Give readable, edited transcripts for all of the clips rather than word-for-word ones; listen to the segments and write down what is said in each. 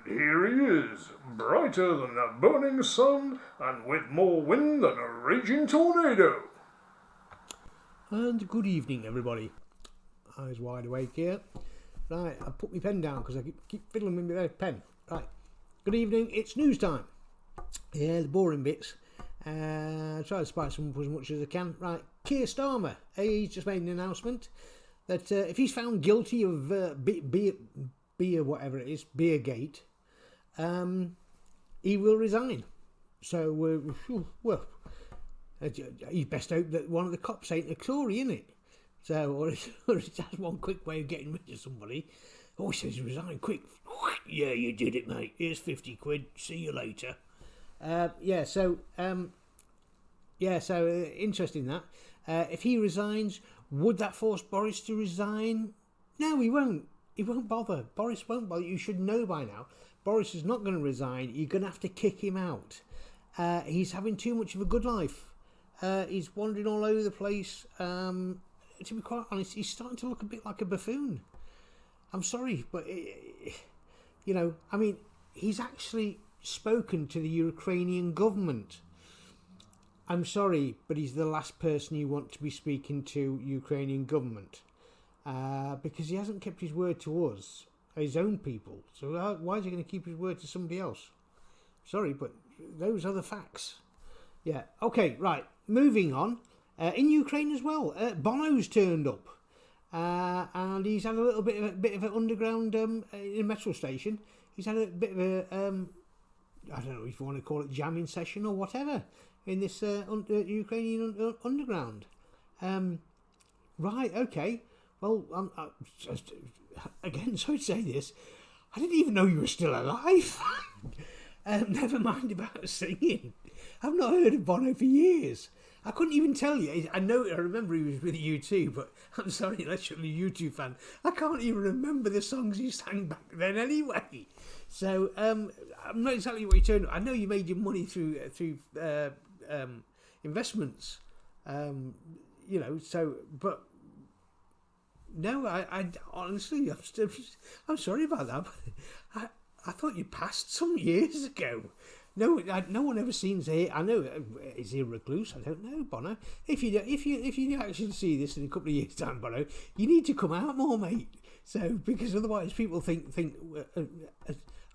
Here he is, brighter than the burning sun and with more wind than a raging tornado. And good evening, everybody. Eyes wide awake here. Right, I put my pen down because I keep fiddling with my pen. Right, good evening. It's news time. Yeah, the boring bits. Try to spice them up as much as I can. Right, Keir Starmer. He's just made an announcement that if he's found guilty of beer, whatever it is, Beergate, he will resign. So, well, you best hope that one of the cops ain't a Tory, innit? So, or that's one quick way of getting rid of somebody. Oh, he says resign quick. Yeah, you did it, mate. Here's 50 quid. See you later. So interesting that. If he resigns, would that force Boris to resign? No, he won't. He won't bother. Boris won't bother. You should know by now. Boris is not going to resign. You're going to have to kick him out. He's having too much of a good life. He's wandering all over the place. To be quite honest, he's starting to look a bit like a buffoon. I'm sorry, but, he's actually spoken to the Ukrainian government. I'm sorry, but he's the last person you want to be speaking to Ukrainian government. Because he hasn't kept his word to us, his own people. So why is he going to keep his word to somebody else? Sorry, but those are the facts. Yeah, okay, right, moving on. In Ukraine as well, Bono's turned up, and he's had a little bit of an underground in a metro station. He's had a bit of a I don't know if you want to call it jamming session or whatever in this Ukrainian underground. Right, okay. Well, again, sorry to say this, I didn't even know you were still alive. Never mind about singing. I've not heard of Bono for years. I couldn't even tell you. I remember he was with U2, but I'm sorry, unless you're a U2 fan, I can't even remember the songs he sang back then anyway. So I'm not exactly what you turned. I know you made your money through investments, So, but no, I honestly, I'm sorry about that. But I thought you passed some years ago. No one ever seems to hear. I know, is he a recluse? I don't know, Bono. If you actually see this in a couple of years' time, Bono, you need to come out more, mate. So because otherwise people think,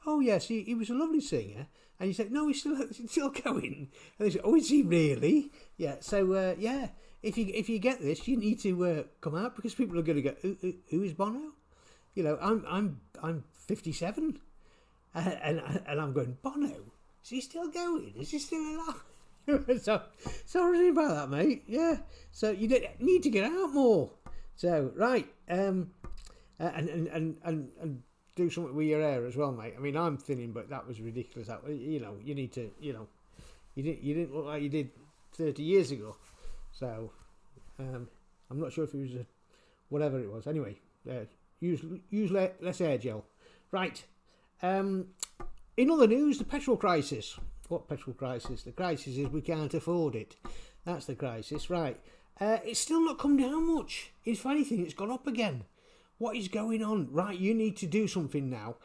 oh yes, he was a lovely singer, and you say no, he's still going, and they say, oh, is he really? Yeah. So yeah, if you get this, you need to come out because people are going to go, who is Bono? I'm 57, and I'm going, Bono. Is he still going? Is he still alive? so sorry about that, mate. Yeah. So you need to get out more. So right, and do something with your hair as well, mate. I mean, I'm thinning, but that was ridiculous. That you need to, you didn't look like you did 30 years ago. So I'm not sure if it was whatever it was. Anyway, use less hair gel. Right. In other news, the petrol crisis. What petrol crisis? The crisis is we can't afford it. That's the crisis, right. It's still not come down much. If anything, it's gone up again. What is going on? Right, you need to do something now.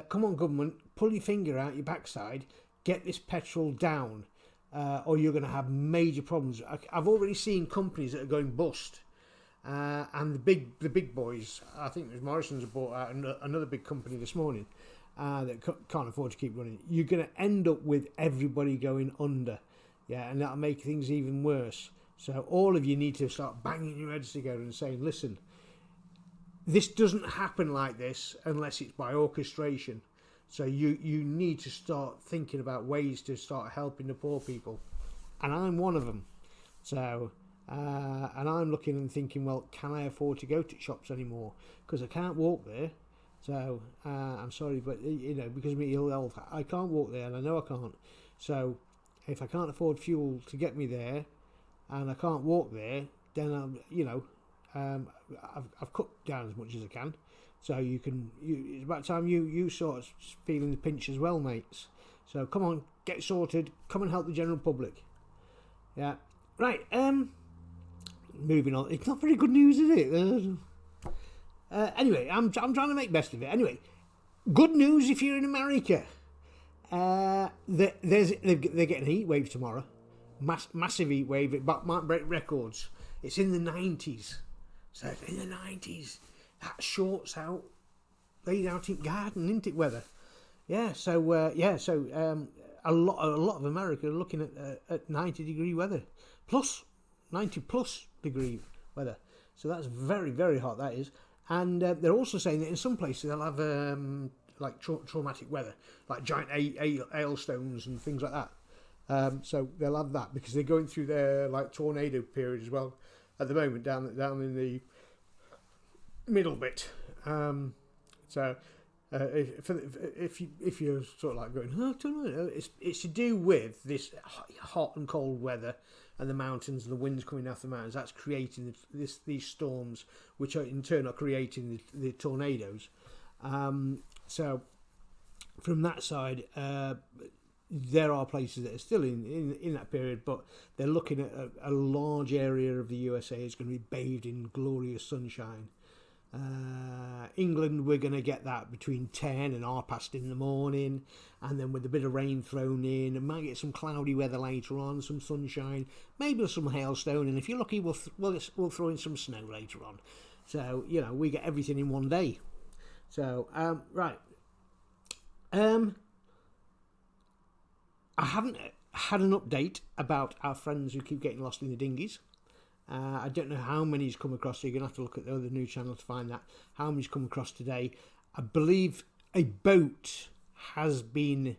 Come on, government, pull your finger out your backside, get this petrol down, or you're going to have major problems. I've already seen companies that are going bust. And the big boys, I think it was Morrison's have bought out another big company this morning. That can't afford to keep running. You're going to end up with everybody going under, and that'll make things even worse. So all of you need to start banging your heads together and saying, listen, this doesn't happen like this unless it's by orchestration. So you need to start thinking about ways to start helping the poor people, and I'm one of them. So and I'm looking and thinking, well, can I afford to go to shops anymore? Because I can't walk there. So, I'm sorry, but, because of my ill health, I can't walk there, and I know I can't. So, if I can't afford fuel to get me there, and I can't walk there, then, I've cut down as much as I can. So, it's about time you sort of feeling the pinch as well, mates. So, come on, get sorted, come and help the general public. Yeah. Right, moving on. It's not very good news, is it? Anyway, I'm trying to make best of it. Anyway, Good news if you're in America. They're getting a heat wave tomorrow. Massive heat wave. It might break records. It's in the 90s. So it's in the 90s. That shorts out, laid out in garden, isn't it, weather? Yeah, so a lot of America are looking at 90-degree weather. Plus 90+ degree weather. So that's very, very hot, that is. And they're also saying that in some places they'll have like traumatic weather, like giant hailstones and things like that. So they'll have that because they're going through their like tornado period as well at the moment down in the middle bit. If you're sort of like going, oh, I don't know, it's to do with this hot and cold weather and the mountains and the winds coming off the mountains. That's creating these storms, which are in turn are creating the tornadoes. So from that side, there are places that are still in that period, but they're looking at a large area of the USA is going to be bathed in glorious sunshine. England, we're going to get that between 10 and 10:30 in the morning, and then with a bit of rain thrown in, and might get some cloudy weather later on, some sunshine, maybe some hailstone, and if you're lucky, we'll throw in some snow later on. So we get everything in one day. So right, I haven't had an update about our friends who keep getting lost in the dinghies. I don't know how many's come across, so you're going to have to look at the other news channel to find that. How many's come across today? I believe a boat has been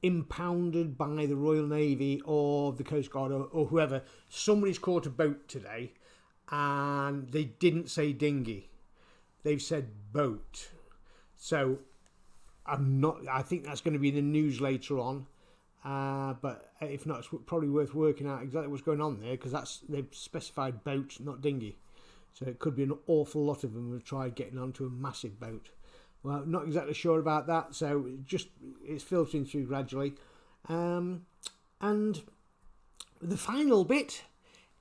impounded by the Royal Navy or the Coast Guard or whoever. Somebody's caught a boat today and they didn't say dinghy. They've said boat. So I think that's going to be in the news later on. But if not, it's probably worth working out exactly what's going on there, because they've specified boat, not dinghy. So it could be an awful lot of them who have tried getting onto a massive boat. Well, not exactly sure about that, so it's filtering through gradually. And the final bit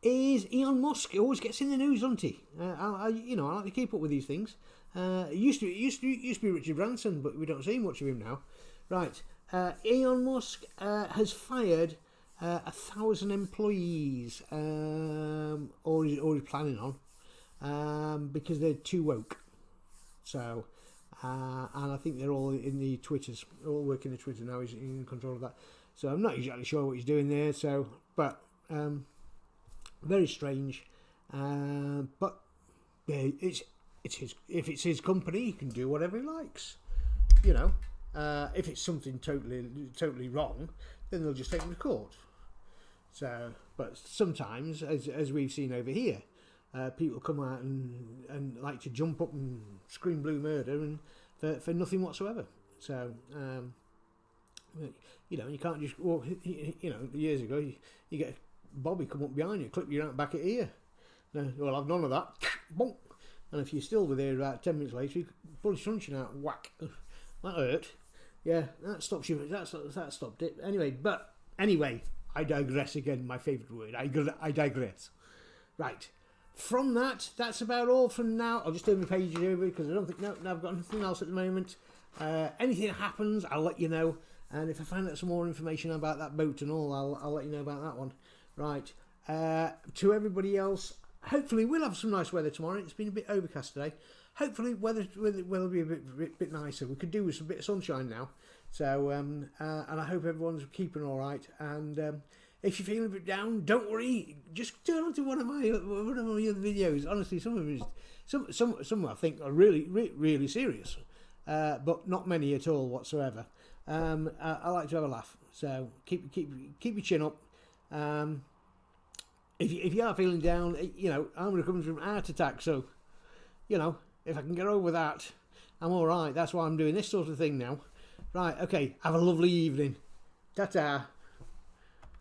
is Elon Musk. He always gets in the news, doesn't he? I like to keep up with these things. It used to be Richard Branson, but we don't see much of him now. Right. Elon Musk has fired 1,000 employees, or he's planning on, because they're too woke. So, and I think they're all in the Twitters, all working the Twitter now. He's in control of that. So I'm not exactly sure what he's doing there. So, but very strange. But if it's his company, he can do whatever he likes. If it's something totally wrong, then they'll just take him to court. So, but sometimes, as we've seen over here, people come out and like to jump up and scream blue murder and for nothing whatsoever. So, you can't just walk. Years ago, you get Bobby come up behind you, clip you out back at ear. No, well, I've none of that. Bonk. And if you're still with there about 10 minutes later, you pull your truncheon out, whack. That hurt. Yeah, that stops you. That stopped it. Anyway, I digress again. My favourite word. I digress. Right. From that's about all from now. I'll just turn my pages over because I don't think I've got nothing else at the moment. Anything that happens, I'll let you know. And if I find out some more information about that boat and all, I'll let you know about that one. Right. To everybody else, hopefully we'll have some nice weather tomorrow. It's been a bit overcast today. Hopefully weather will be a bit nicer. We could do with some bit of sunshine now. So and I hope everyone's keeping all right. And if you're feeling a bit down, don't worry. Just turn on to one of my other videos. Honestly, some of them, some I think are really serious, but not many at all whatsoever. I like to have a laugh. So keep your chin up. If you are feeling down, I'm recovering from a heart attack, so if I can get over that, I'm all right. That's why I'm doing this sort of thing now. Right, okay, have a lovely evening. Ta-ta.